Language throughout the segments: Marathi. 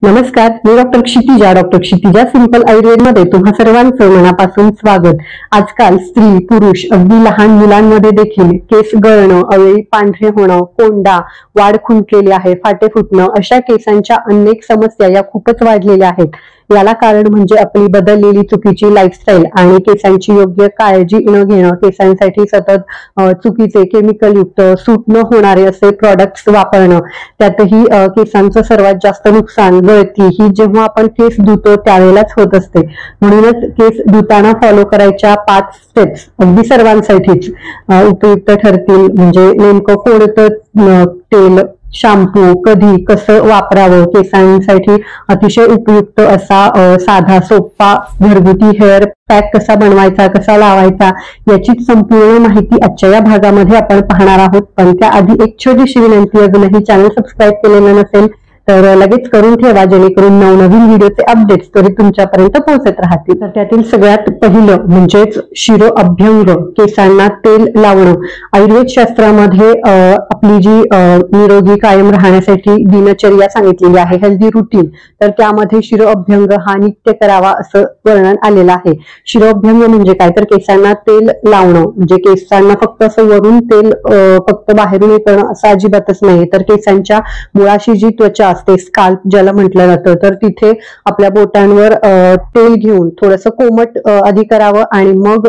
नमस्कार, मी डॉक्टर क्षितिजा सिंपल आयुर्वेदमध्ये तुम्हा सर्वांचं मनापासून स्वागत। आजकाल स्त्री पुरुष अगदी लहान मुलांमध्ये देखील केस गळणं, अवेळी पांढरे होणं, कोंडा, वाढ खुंटलेली आहे, फाटे फुटणं अशा केसांच्या अनेक समस्या या खूपच वाढलेल्या आहेत। याला कारण म्हणजे आपली बदललेली चुकीची लाईफस्टाईल आणि केसांची योग्य काळजी न घेणं, केसांसाठी सतत चुकीचे केमिकल युक्त सूट न होणारे असे प्रोडक्ट्स वापरणं। त्यातही केसांचं सर्वात जास्त नुकसान गळती ही जेव्हा आपण केस धुतो त्यावेळेलाच होत असते। म्हणूनच केस धुताना फॉलो करायच्या 5 स्टेप्स अगदी सर्वांसाठीच उपयुक्त ठरतील। म्हणजे नेमकं कोणतं तेल, शॅम्पू कधी कसं वापरावं, केसांसाठी अतिशय उपयुक्त असा साधा सोपा घरगुती हेअर पॅक कसा बनवायचा, कसा लावायचा याची संपूर्ण माहिती आजच्या या भागामध्ये आपण पाहणार आहोत। पण त्याआधी एक छोटीशी विनंती, अजूनही चॅनल सबस्क्राईब केलेलं नसेल तर लगेच करून ठेवा, जेणेकरून नवनवीन व्हिडिओचे अपडेट्स त्वरित तुमच्यापर्यंत पोहोचत राहतील। तर त्यातील सगळ्यात पहिलं म्हणजेच शिरो अभ्यंग, केसांना तेल लावणं। आयुर्वेद शास्त्रामध्ये आपली जी निरोगी कायम राहण्यासाठी दिनचर्या सांगितलेली आहे, हेल्दी रुटीन, तर त्यामध्ये शिरो अभ्यंग हा नित्य करावा असं वर्णन आलेलं आहे। शिरो अभ्यंग म्हणजे काय, तर केसांना तेल लावणं, म्हणजे केसांना फक्त असं वरून तेल फक्त बाहेरून येतं असं अजिबातच नाही, तर केसांच्या मुळाशी जी त्वचा असते, स्काल्प ज्याला म्हटलं जातं, तर तिथे आपल्या बोटांवर तेल घेऊन थोडंसं कोमट आधी करावं आणि मग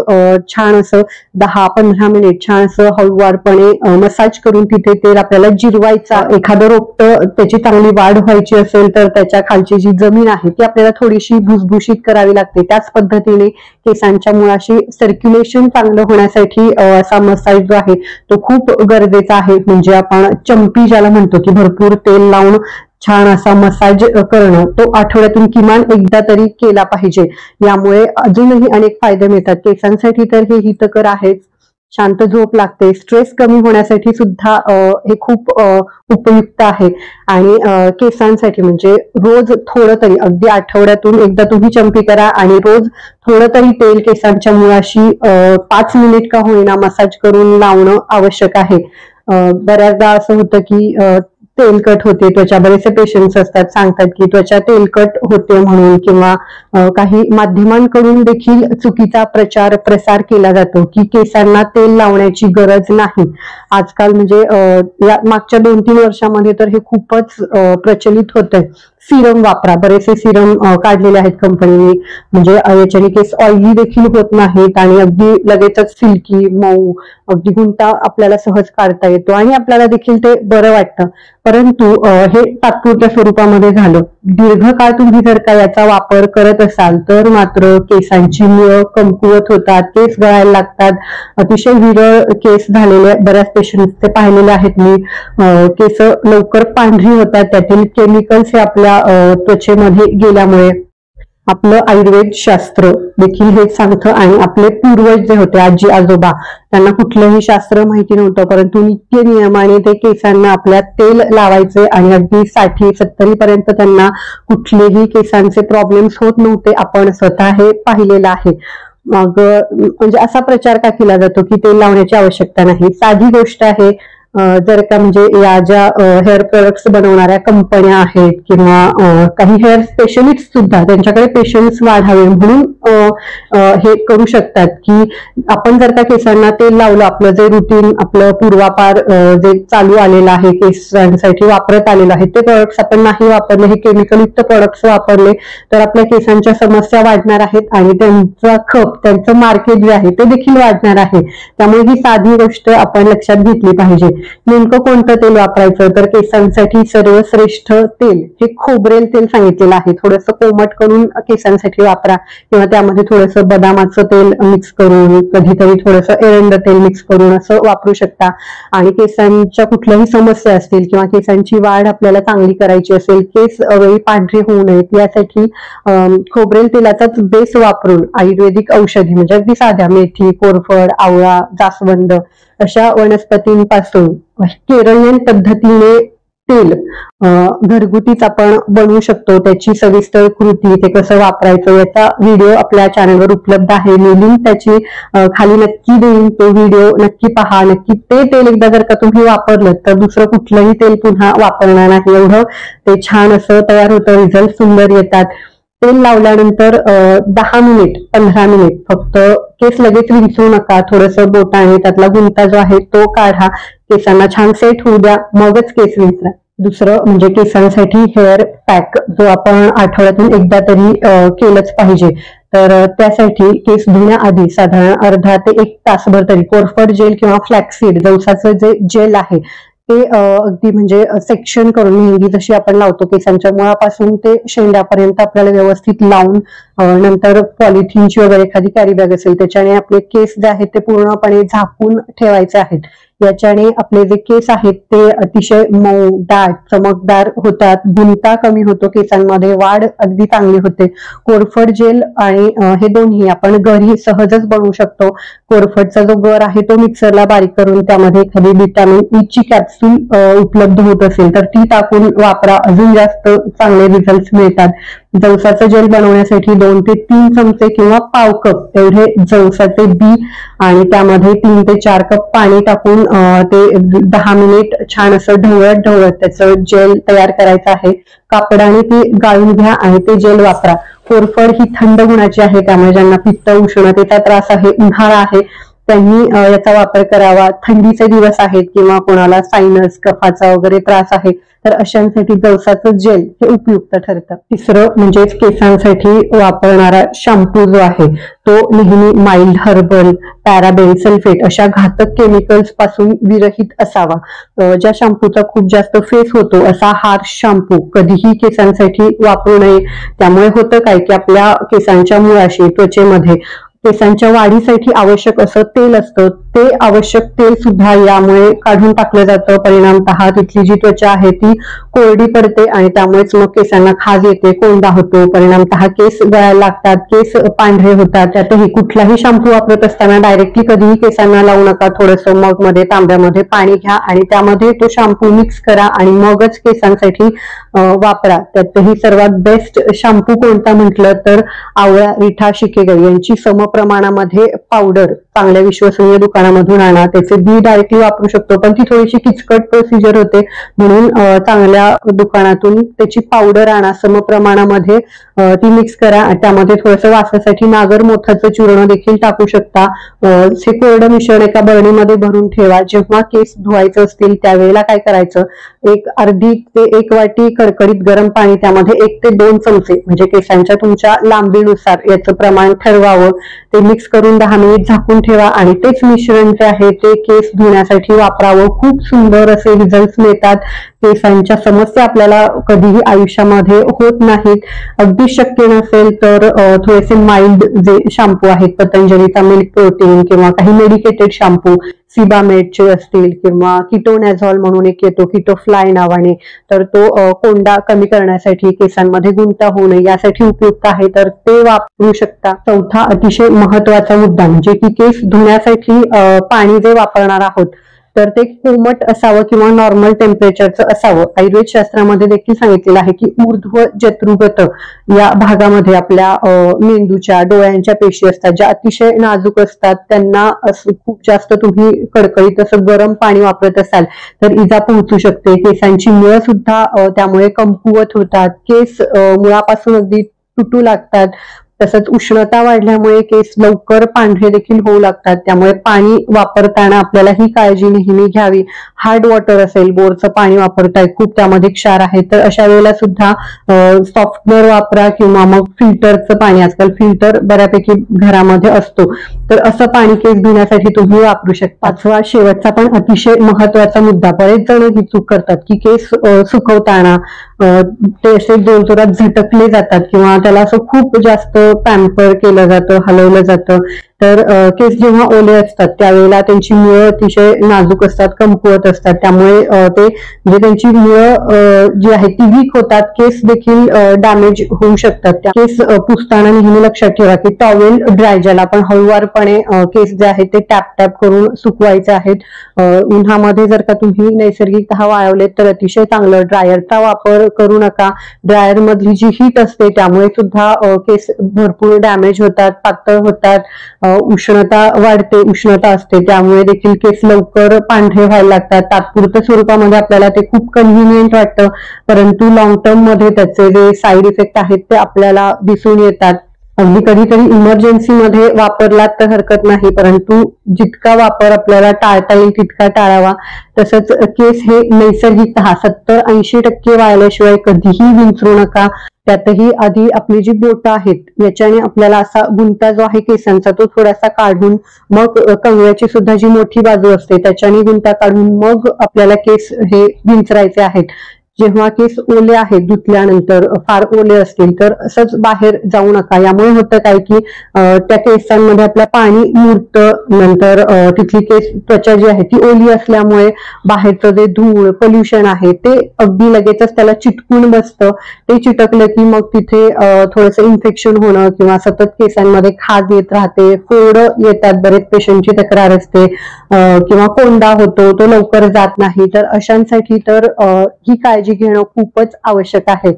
छान असं 10-15 मिनिट छान असं हळूवारपणे मसाज करून तिथे तेल आपल्याला जिरवायचा। एखादं रोपटं त्याची चांगली वाढ व्हायची असेल तर त्याच्या खालची जी जमीन आहे ती आपल्याला थोडीशी भुसभुशीत करावी लागते। त्याच पद्धतीने केसांच्या मुळाशी सर्क्युलेशन चांगलं होण्यासाठी असा मसाज जो आहे तो खूप गरजेचा आहे। म्हणजे आपण चंपी ज्याला म्हणतो की भरपूर तेल लावून छान असा मसाज करणं, तो आठवड्यातून किमान एकदा तरी केला पाहिजे। यामुळे अजूनही अनेक फायदे मिळतात। केसांसाठी तर हे हितकर आहेच, शांत झोप लागते, स्ट्रेस कमी होण्यासाठी सुद्धा हे खूप उपयुक्त आहे। आणि केसांसाठी म्हणजे रोज थोडं तरी, अगदी आठवड्यातून एकदा तुम्ही चंपी करा आणि रोज थोडं तरी तेल केसांच्या मुळाशी 5 मिनिट का होईना मसाज करून लावणं आवश्यक आहे। बऱ्याचदा असं होतं की तेलकट होते त्वचा, बरेचसे पेशंट्स असतात सांगतात की त्वचा तेलकट होते म्हणून, किंवा काही माध्यमांकडून देखील चुकीचा प्रसार केला जातो की केसांना तेल लावण्याची गरज नाही। आजकाल म्हणजे या मागच्या 2-3 वर्षामध्ये तर हे खूपच प्रचलित होतंय। सिरम वापरा, बरेचसे सिरम काढलेले आहेत कंपनीने, म्हणजे याच्याने केस ऑइली देखील होत नाहीत आणि अगदी लगेचच सिल्की मऊ, अगदी गुंता आपल्याला सहज काढता येतो आणि आपल्याला देखील ते बरं वाटतं। परंतु हे तात्पुरत्या स्वरूपामध्ये झालं। दीर्घकाळ तुम्ही जर का याचा वापर करत असाल तर मात्र केसांची मुळं कमकुवत होतात, केस गळायला लागतात। अतिशय विरळ केस झालेले बऱ्याच पेशंट्स ते पाहिलेले आहेत मी, केस लवकर पांढरी होतात, त्यातील केमिकल्स हे आपल्या त्वचेमध्ये गेल्यामुळे। आपलं आयुर्वेद शास्त्र देखील हेच सांगतं आणि आपले पूर्वज जे होते, आजी आजोबा, त्यांना कुठलंही शास्त्र माहिती नव्हतं, परंतु नित्य नियमाने ते केसांना आपल्या तेल लावायचे आणि अगदी 60-70 पर्यंत त्यांना कुठलेही केसांचे प्रॉब्लेम्स होत नव्हते। आपण स्वतः हे पाहिलेलं आहे। मग म्हणजे असा प्रचार का केला जातो की तेल लावण्याची आवश्यकता नाही? साधी गोष्ट आहे, जर का म्हणजे या ज्या हेअर प्रोडक्ट्स बनवणाऱ्या कंपन्या आहेत किंवा काही हेअर स्पेशलिस्ट सुद्धा, त्यांच्याकडे पेशन्स वाढावे म्हणून हे करू शकतात की आपण जर का केसांना तेल लावलं, आपलं जे रुटीन, आपलं पूर्वापार जे चालू आलेलं आहे, केसांसाठी वापरत आलेलं आहे, ते प्रोडक्ट्स आपण नाही वापरले, हे केमिकलयुक्त प्रोडक्ट्स वापरले तर आपल्या केसांच्या समस्या वाढणार आहेत आणि त्यांचा खप, त्यांचं मार्केट जे आहे ते देखील वाढणार आहे। त्यामुळे ही साधी गोष्ट आपण लक्षात घेतली पाहिजे। नेमकं कोणतं तेल वापरायचं, तर केसांसाठी सर्वश्रेष्ठ तेल हे खोबरेल तेल सांगितलेलं आहे। थोडंसं कोमट करून केसांसाठी वापरा किंवा त्यामध्ये थोडंसं बदामाचं तेल मिक्स करून, कधीतरी थोडंसं एरंड तेल मिक्स करून असं वापरू शकता। आणि केसांच्या कुठल्याही समस्या असतील किंवा केसांची वाढ आपल्याला चांगली करायची असेल, केस वेळी पांढरे होऊ नयेत, यासाठी खोबरेल तेलाचाच बेस वापरून आयुर्वेदिक औषधी म्हणजे अगदी साध्या मेथी, कोरफड, आवळा, जास्वंद अशा वनस्पतींपासून केरळियन पद्धतीने तेल घरगुतीच आपण बनवू शकतो. त्याची सविस्तर कृती, ते कसं वापरायचं याचा व्हिडिओ आपल्या चॅनलवर उपलब्ध आहे. मी लिंक त्याची खाली नक्की देईन. तो व्हिडिओ नक्की पहा. नक्की ते तेल एकदा जर का तुम्ही वापरलं तर दुसरं कुठलंही तेल पुन्हा वापरणार नाही. एवढं ते छान असं तयार होतं. रिझल्ट सुंदर येतात. तेल लावल्यानंतर 10 मिनिट 15 मिनिट फक्त केस लगेच विंचू नका. थोडंसं बोटाने त्यातला गुंता जो आहे तो काढा. केसांना छान सेट होऊ द्या, मगच केस विंचरा. दुसरं म्हणजे केसांसाठी हेअर पॅक जो आपण आठवड्यातून एकदा तरी केलंच पाहिजे. तर त्यासाठी केस धुण्याआधी साधारण अर्धा ते 1 तासभर तरी कोरफड जेल किंवा फ्लॅक्सीड जवसाचं जे जेल आहे ते अगदी म्हणजे सेक्शन करून मेहंदी जशी आपण लावतो केसांच्या मुळापासून ते शेंड्यापर्यंत आपल्याला व्यवस्थित लावून नंतर पॉलिथिनची वगैरे एखादी कॅरी बॅग असेल त्याच्याने आपले केस जे आहेत ते पूर्णपणे झाकून ठेवायचे आहेत. याच्याने आपले जे केस आहेत ते अतिशय मऊ, दाट, चमकदार होतात. गुंता कमी होतो केसांमध्ये, वाढ अगदी चांगली होते. कोरफड जेल आणि हे दोन्ही आपण घरी सहजच बनवू शकतो. कोरफडचा जो गर आहे तो मिक्सरला बारीक करून त्यामध्ये एखादी व्हिटॅमिन ई ची कॅप्सूल उपलब्ध होत असेल तर ती टाकून वापरा. अजून जास्त चांगले रिझल्ट मिळतात. जवसाचं जेल बनवण्यासाठी 2 ते 3 चमचे किंवा पाव कप एवढे जवसाचे बी आणि त्यामध्ये 3 ते 4 कप पाणी टाकून ते 10 मिनिट छान असं ढवळत ढवळत त्याचं जेल तयार करायचं आहे. कापडाने ते गाळून घ्या आणि ते जेल वापरा. कोरफड ही थंड गुणाची आहे, त्यामुळे ज्यांना पित्त उष्णतेचा त्रास आहे, उन्हाळा आहे, त्यांनी याचा वापर करावा. थंडीचे दिवस आहेत किंवा कोणाला सायनस कफाचा वगैरे त्रास आहे तर अशांसाठी जवसाचं जेल हे उपयुक्त ठरतं. तिसरं म्हणजेच केसांसाठी वापरणारा शॅम्पू जो आहे तो नेहमी माइल्ड हर्बल, पॅराबेन, सल्फेट अशा घातक केमिकल्स पासून विरहित असावा. ज्या शॅम्पूचा खूप जास्त फेस होतो असा हार्श शॅम्पू कधीही केसांसाठी वापरू नये. त्यामुळे होतं काय की आपल्या केसांच्या मुळाशी, त्वचेमध्ये केसांच्या वाढीसाठी आवश्यक असं तेल असतं, ते आवश्यक तेल सुद्धा यामुळे काढून टाकलं जातं. परिणामतः तिथली जी त्वचा आहे ती कोरडी पडते आणि त्यामुळेच मग केसांना खाज येते, कोंडा होतो. परिणामतः केस गळायला लागतात, केस पांढरे होतात. त्यातही कुठलाही शॅम्पू वापरत असताना डायरेक्टली कधीही केसांना लावू नका. थोडंसं मग मध्ये तांब्यामध्ये पाणी घ्या आणि त्यामध्ये तो शॅम्पू मिक्स करा आणि मगच केसांसाठी वापरा. त्यातही सर्वात बेस्ट शॅम्पू कोणता म्हटलं तर आवळा, रिठा, शिकेगई यांची समप्रमाणामध्ये पावडर चांगल्या विश्वसनीय दुकानामधून आणा. त्याचे बी डायरेक्टली वापरू शकतो पण ती थोडीशी किचकट प्रोसिजर होते, म्हणून चांगल्या दुकानातून त्याची पावडर आणा. समप्रमाणामध्ये ती मिक्स करा. त्यामध्ये थोडंसं वासासाठी नागर मोथाचं चूर्ण देखील टाकू शकता. हे कोरडं मिश्रण एका बरणीमध्ये भरून ठेवा. जेव्हा केस धुवायचं असतील त्यावेळेला काय करायचं, एक अर्धी ते 1 वाटी कडकडीत गरम पाणी, त्यामध्ये 1 ते 2 चमचे म्हणजे केसांच्या तुमच्या लांबीनुसार याचं प्रमाण ठरवावं. ते मिक्स करून 10 मिनिट झाकून ठेवा आणि तेच मिश्रण जे आहे ते केस धुण्यासाठी वापरावं. खूप सुंदर असे रिझल्ट मिळतात. केसांच्या समस्या आपल्याला कधीही आयुष्यामध्ये होत नाहीत. अगदी शक्य नसेल तर थोडेसे माइल्ड जे शॅम्पू आहेत, पतंजलीचा मिल्क प्रोटीन किंवा काही मेडिकेटेड शॅम्पू, सिबामेटचे असतील किंवा किटोनॅझॉल म्हणून एक येतो किटोफ्लाय नावाने, तर तो कोंडा कमी करण्यासाठी, केसांमध्ये गुंता होऊ नये यासाठी उपयुक्त आहे, तर ते वापरू शकता. चौथा अतिशय महत्वाचा मुद्दा म्हणजे की केस धुण्यासाठी पाणी जे वापरणार आहोत तर ते कोमट असावं किंवा नॉर्मल टेम्परेचरचं असावं. आयुर्वेद शास्त्रामध्ये देखील सांगितलेलं आहे की ऊर्ध्व जत्रुगत या भागामध्ये आपल्या मेंदूच्या, डोळ्यांच्या पेशी असतात ज्या अतिशय नाजूक असतात. त्यांना खूप जास्त तुम्ही कडकडीत असं गरम पाणी वापरत असाल तर इजा पोहोचू शकते. केसांची मुळं सुद्धा त्यामुळे कमकुवत होतात. केस मुळापासून अगदी तुटू लागतात. तसंच उष्णता वाढल्यामुळे केस लवकर पांढरे देखील होऊ लागतात. त्यामुळे पाणी वापरताना आपल्याला ही काळजी नेहमी घ्यावी. हार्ड वॉटर असेल, बोरचं पाणी वापरताय, खूप त्यामध्ये क्षार आहे, तर अशा वेळेला सुद्धा सॉफ्टवेअर वापरा किंवा मग फिल्टरचं पाणी, आजकाल फिल्टर बऱ्यापैकी घरामध्ये असतो, तर असं पाणी केस धुण्यासाठी तुम्ही वापरू शकता. 5वा शेवटचा पण अतिशय महत्वाचा मुद्दा, बरेच जण ही चूक करतात की केस सुकवताना ते असे जोरजोरात झटकले जातात किंवा त्याला असं खूप जास्त पॅम्पर केलं जातं, हलवलं जातं, तर केस जेव्हा ओले असतात त्यावेळेला त्यांची मुळं अतिशय नाजूक असतात, कमकुवत असतात. त्यामुळे ते म्हणजे त्यांची मुळं जी आहेत ती वीक होतात, केस देखील डॅमेज होऊ शकतात. त्या केस पुसताना नेहमी लक्षात ठेवा की टॉवेल ड्राय, ज्याला आपण हळूवारपणे केस जे आहेत ते टॅप टॅप करून सुकवायचे आहेत. उन्हामध्ये जर का तुम्ही नैसर्गिकतः वाळवलेत तर अतिशय चांगलं. ड्रायरचा वापर करू नका. ड्रायर मधली जी हीट असते त्यामुळे सुद्धा केस भरपूर डॅमेज होतात, पातळ होतात. उष्णता वाढते, उष्णता असते त्यामुळे देखील केस लवकर पांढरे व्हायला लागतात. तात्पुरत्या स्वरूपामध्ये आपल्याला ते खूप कन्व्हिनियंट वाटतं, परंतु लॉंग टर्म मध्ये त्याचे जे साईड इफेक्ट आहेत ते आपल्याला दिसून येतात. अगदी कधीतरी इमर्जन्सीमध्ये वापरलात तर हरकत नाही, परंतु जितका वापर आपल्याला टाळता येईल तितका टाळावा. तसंच केस हे नैसर्गिकतः 70-80% वाळल्याशिवाय कधीही विंचरू नका. त्यातही आधी आपली जी बोटं आहेत याच्याने आपल्याला असा गुंता जो आहे केसांचा तो थोडासा काढून, मग कंगव्याची सुद्धा जी मोठी बाजू असते त्याच्याने गुंता काढून मग आपल्याला केस हे विंचरायचे आहेत. जेव्हा केस ओले आहेत धुतल्यानंतर, फार ओले असतील तर असंच बाहेर जाऊ नका. यामुळे होतं काय की त्या केसांमध्ये आपल्या पाणी मुरतं, नंतर तिथली केस त्वचा जी आहे ती ओली असल्यामुळे बाहेरचं जे धूळ पोल्युशन आहे ते अगदी लगेचच त्याला चिटकून बसतं. ते चिटकलं की मग तिथे थोडंसं इन्फेक्शन होणं किंवा सतत केसांमध्ये खाज येत राहते, फोड येतात, बरेच पेशंटची तक्रार असते, किंवा कोंडा होतो, तो लवकर जात नाही. तर अशांसाठी तर ही काळजी घेणं खूपच आवश्यक आहे.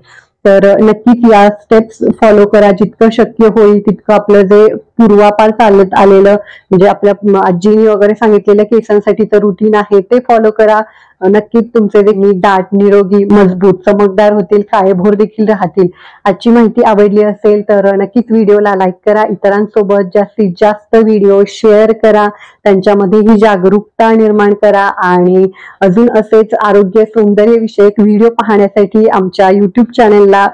तर नक्कीच या स्टेप्स फॉलो करा. जितकं शक्य होईल तितकं आपलं जे पूर्वापार चालत आलेलं म्हणजे आपल्या आजीनी वगैरे सांगितलेल्या केसांसाठीचं रुटीन आहे ते फॉलो करा. नक्कीच तुमचे जे दाट, निरोगी, मजबूत, चमकदार होतील, काळेभोर देखील राहतील. आजची माहिती आवडली असेल तर नक्कीच व्हिडिओला लाईक करा. इतरांसोबत जास्तीत जास्त व्हिडिओ शेअर करा, त्यांच्यामध्ये ही जागरूकता निर्माण करा. आणि अजून असेच आरोग्य सौंदर्य विषयक व्हिडिओ पाहण्यासाठी आमच्या युट्यूब चॅनेलला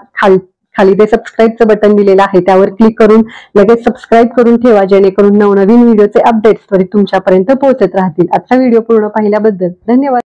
खाली ते सबस्क्राईबचं बटन दिलेलं आहे त्यावर क्लिक करून लगेच सबस्क्राईब करून ठेवा, जेणेकरून नवनवीन व्हिडिओचे अपडेट्स त्वरित तुमच्यापर्यंत पोहोचत राहतील. आजचा व्हिडिओ पूर्ण पाहिल्याबद्दल धन्यवाद.